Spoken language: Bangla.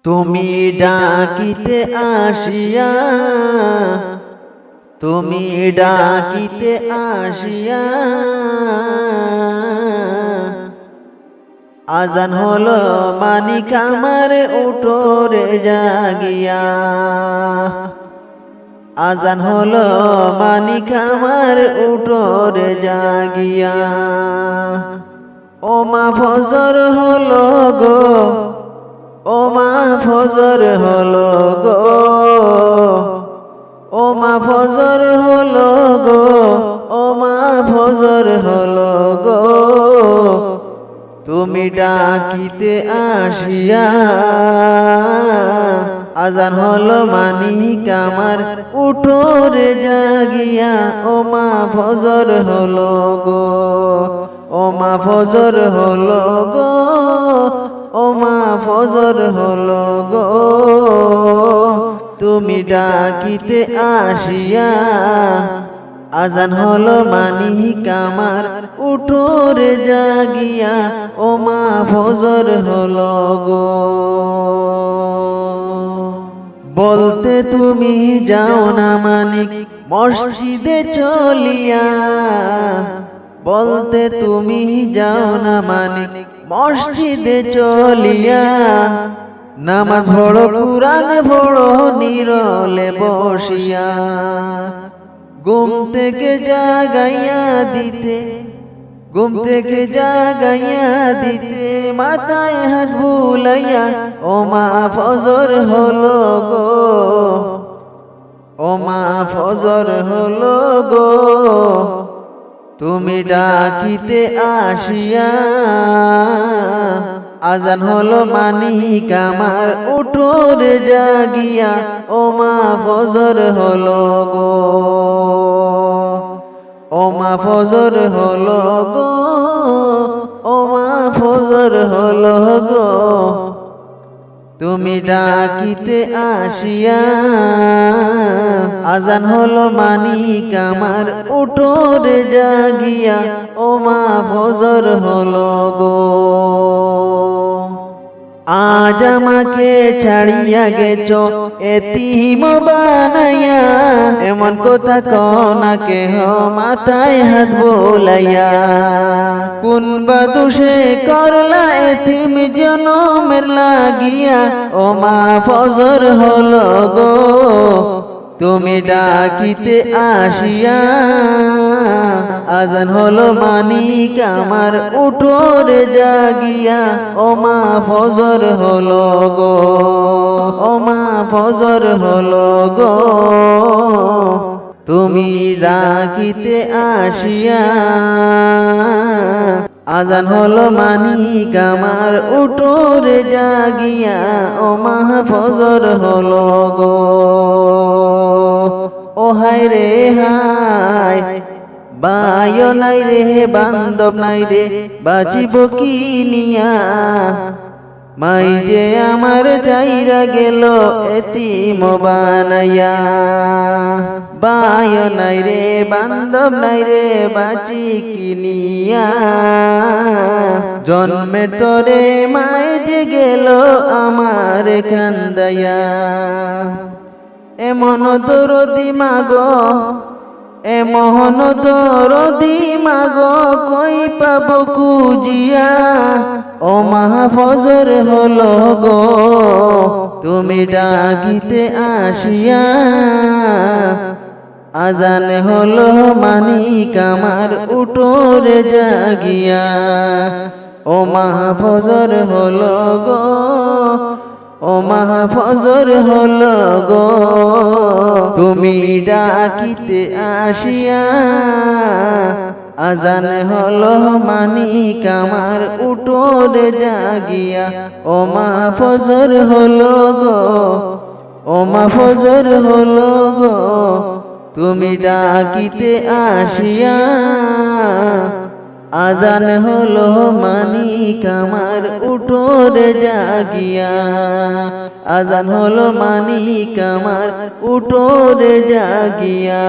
তুমি ডাকিতে আসিয়া, তুমি ডাকিতে আসিয়া, আজান হলো মানিক আমার উঠো রে জাগিয়া। আজান হলো মানিক আমার উঠো রে জাগিয়া। ও মা ফজর হলো গো, ও মা ফজর হলো গো, ও মা ফজর হলো গো, ও মা ফজর হলো গো। তুমি ডাকিতে আসিয়া, আজান হলো মানিক আমার উঠো রে জাগিয়া। ও মা ফজর হলো গো, ও মা ফজর হলো গো, ও মা ফজর হলো গো। তুমি ডাকিতে আসিয়া, আজান হলো মানিক আমার উঠো রে জাগিয়া। ও মা ফজর হলো গো। বলতে তুমি যাও না মানিক মসজিদে চলিয়া, বলতে তুমি যাও না মানিক মসজিদে চলিয়া। নামাজ পড়ো কুরআন পড়ো নীরলে বসিয়া। ঘুম থেকে জাগাইয়া দিতে, ঘুম থেকে জাগাইয়া দিতে মাথায় হাত বুলাইয়া। ও মা ফজর হলো গো, ও মা ফজর হলো গো। তুমি ডাকিতে আসিয়া, আজান হলো মানিক আমার উঠো রে জাগিয়া। ও মা ফজর হলো গো, ও মা ফজর হলো গো, ও মা ফজর হলো গো। তুমি ডাকিতে আসিয়া, আজান হলো মানিক আমার উঠো রে জাগিয়া। ও মা ফজর হলো গো। আজ আমাকে ছাড়িয়া গেছো এতিম বানাইয়া, এমন কথা কনা কেহ মাথায় হাত বোলাইয়া। কোন বা দোষে করলা এতিম জনমের লাগিয়া। ও মা ফজর হলো গো, তুমি ডাকিতে আসিয়া, আজান হলো মানিক আমার উঠো রে জাগিয়া। ও মা ফজর হলো গো, ও মা ফজর হলো গো। তুমি ডাকিতে আসিয়া, আজান হলো মানিক আমার উঠো রে জাগিয়া। ও মা ফজর হলো গো। ও হায় রে হায়, বায়ো নাই রে বান্ধব নাই রে, বাঁচিব কি নিয়া। মাই যে আমার যাইরা গেল এতিম বানাইয়া। বায়ো নাই রে বান্ধব নাই রে, বাঁচি কি নিয়া। জন্মের তরে মাই যে গেল আমার কান্দাইয়া। এমন দরদি মাগো, এমন দরদি মাগো, কই পাব কুজিয়া। ও মা ফজর হলো গো, তুমি ডাকিতে আসিয়া, আজান হলো মানিক আমার উঠো রে জাগিয়া। ও মা ফজর হলো গো, ও মা ফজর হলো গো। তুমি ডাকিতে আসিয়া, আজান হলো মানিক আমার উঠো রে জাগিয়া। ও মা ফজর হলো গো, ও মা ফজর হলো গো। তুমি ডাকিতে আসিয়া, আজান হলো মানিক আমার উঠো রে জাগিয়া। আজান হলো মানিক আমার উঠো রে জাগিয়া।